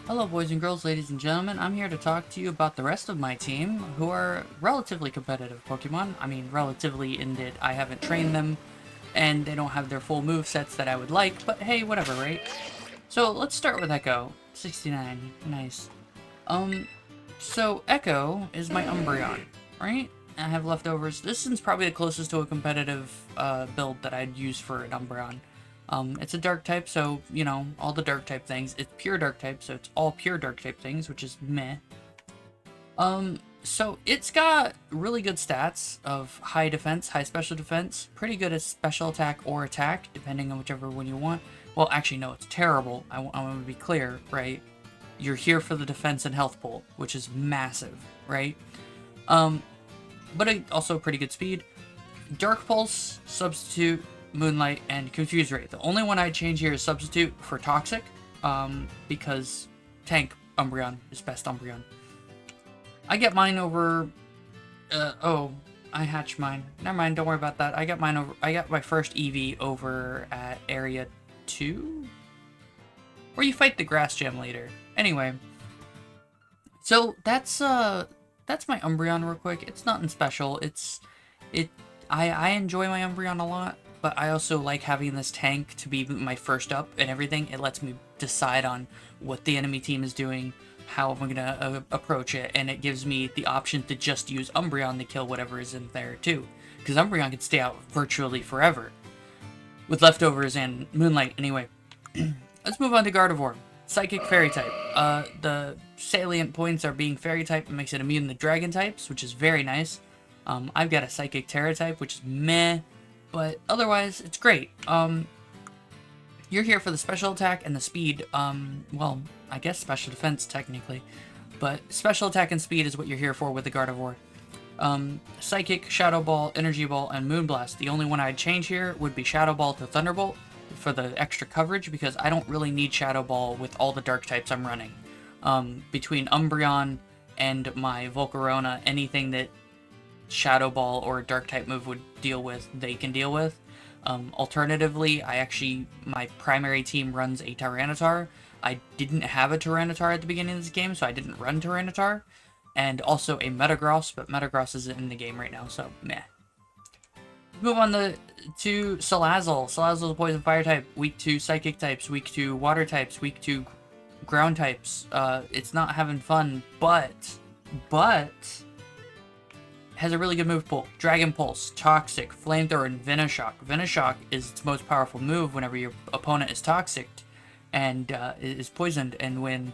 Hello boys and girls, ladies and gentlemen, I'm here to talk to you about the rest of my team, who are relatively competitive Pokemon. I mean, relatively in that I haven't trained them, and they don't have their full move sets that I would like, but hey, whatever, right? So let's start with Echo. 69, nice. Um, so Echo is my Umbreon, right? I have leftovers. This is probably the closest to a competitive build that I'd use for an Umbreon. It's a dark type, so, you know, all the dark type things. It's pure dark type, so it's all pure dark type things, which is meh. So it's got really good stats of high defense, high special defense, pretty good at special attack or attack, depending on whichever one you want. Well, actually, no, it's terrible. I want to be clear, right? You're here for the defense and health pool, which is massive, right? But also pretty good speed. Dark Pulse, Substitute, Moonlight, and Confuse Ray. The only one I'd change here is Substitute for Toxic, because Tank Umbreon is best Umbreon. I get mine over... oh, I hatched mine. Never mind, don't worry about that. I got mine over... I got my first EV over at Area 2? Where you fight the Grass Gem later. Anyway. So, that's my Umbreon real quick. It's nothing special. I enjoy my Umbreon a lot, but I also like having this tank to be my first up and everything. It lets me decide on what the enemy team is doing, how I'm going to approach it, and it gives me the option to just use Umbreon to kill whatever is in there too. Because Umbreon can stay out virtually forever. With leftovers and Moonlight, anyway. Let's move on to Gardevoir. Psychic Fairy type. The salient points are being Fairy type and makes it immune to Dragon types, which is very nice. I've got a Psychic Terra type, which is meh, but otherwise, it's great. You're here for the special attack and the speed. Well, I guess special defense, technically. But special attack and speed is what you're here for with the Gardevoir. Psychic, Shadow Ball, Energy Ball, and Moonblast. The only one I'd change here would be Shadow Ball to Thunderbolt for the extra coverage, because I don't really need Shadow Ball with all the dark types I'm running. Between Umbreon and my Volcarona, anything that Shadow Ball or a dark type move would deal with, they can deal with. Alternatively, my primary team runs a Tyranitar. I didn't have a Tyranitar at the beginning of this game, so I didn't run Tyranitar. And also a Metagross, but Metagross isn't in the game right now, so meh. Move on to Salazzle. Salazzle is a Poison Fire type, weak to Psychic types, weak to Water types, weak to Ground types. It's not having fun, but has a really good move pool. Dragon Pulse, Toxic, Flamethrower, and Venoshock. Venoshock is its most powerful move whenever your opponent is toxic and is poisoned, and when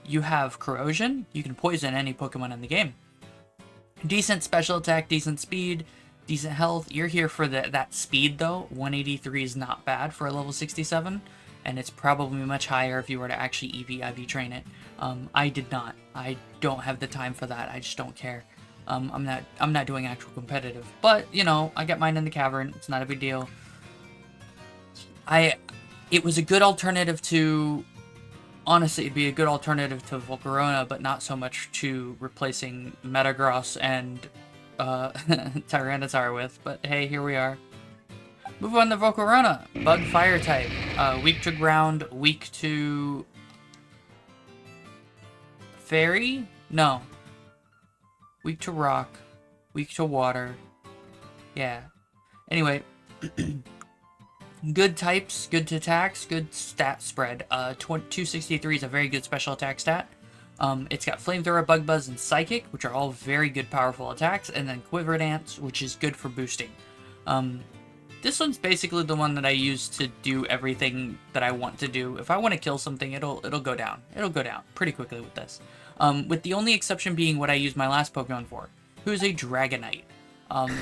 you have Corrosion, you can poison any Pokemon in the game. Decent special attack, decent speed, decent health. You're here for that speed, though. 183 is not bad for a level 67, and it's probably much higher if you were to actually EV/IV train it. I did not. I don't have the time for that. I just don't care. I'm not doing actual competitive, but you know, I got mine in the cavern. It's not a big deal. It was a good alternative to, honestly, it'd be a good alternative to Volcarona, but not so much to replacing Metagross and Tyranitar with. But hey, here we are. Move on to Volcarona. Bug Fire type. Weak to ground, weak to Fairy? No. Weak to rock, weak to water. Yeah. Anyway, good types, good attacks, good stat spread. 263 is a very good special attack stat. It's got Flamethrower, Bug Buzz, and Psychic, which are all very good, powerful attacks, and then Quiver Dance, which is good for boosting. This one's basically the one that I use to do everything that I want to do. If I want to kill something, it'll go down. It'll go down pretty quickly with this. With the only exception being what I used my last Pokemon for, who's a Dragonite.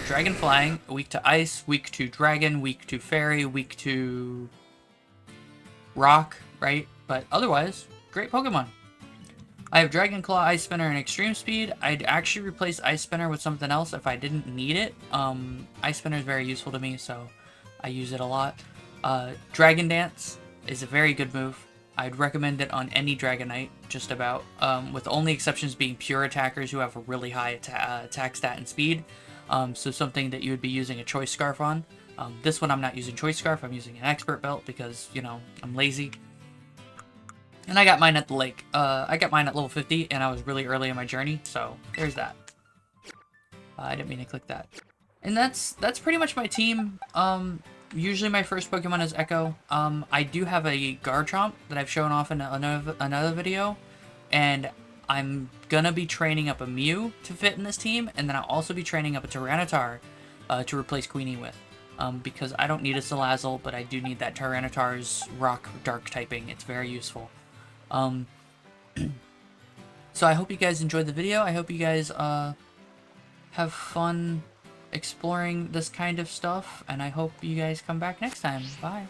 Dragon Flying, weak to Ice, weak to Dragon, weak to Fairy, weak to Rock, right? But otherwise, great Pokemon. I have Dragon Claw, Ice Spinner, and Extreme Speed. I'd actually replace Ice Spinner with something else if I didn't need it. Ice Spinner is very useful to me, so I use it a lot. Dragon Dance is a very good move. I'd recommend it on any Dragonite, just about, with the only exceptions being pure attackers who have a really high attack stat and speed. So something that you would be using a Choice Scarf on. This one I'm not using Choice Scarf, I'm using an Expert Belt because, you know, I'm lazy. And I got mine at the lake. I got mine at level 50, and I was really early in my journey, so there's that. I didn't mean to click that. And that's pretty much my team. Usually my first Pokemon is Echo. I do have a Garchomp that I've shown off in another video, and I'm gonna be training up a Mew to fit in this team, and then I'll also be training up a Tyranitar to replace Queenie with. Because I don't need a Salazzle, but I do need that Tyranitar's Rock Dark typing. It's very useful. So I hope you guys enjoyed the video. I hope you guys have fun exploring this kind of stuff, and I hope you guys come back next time. Bye.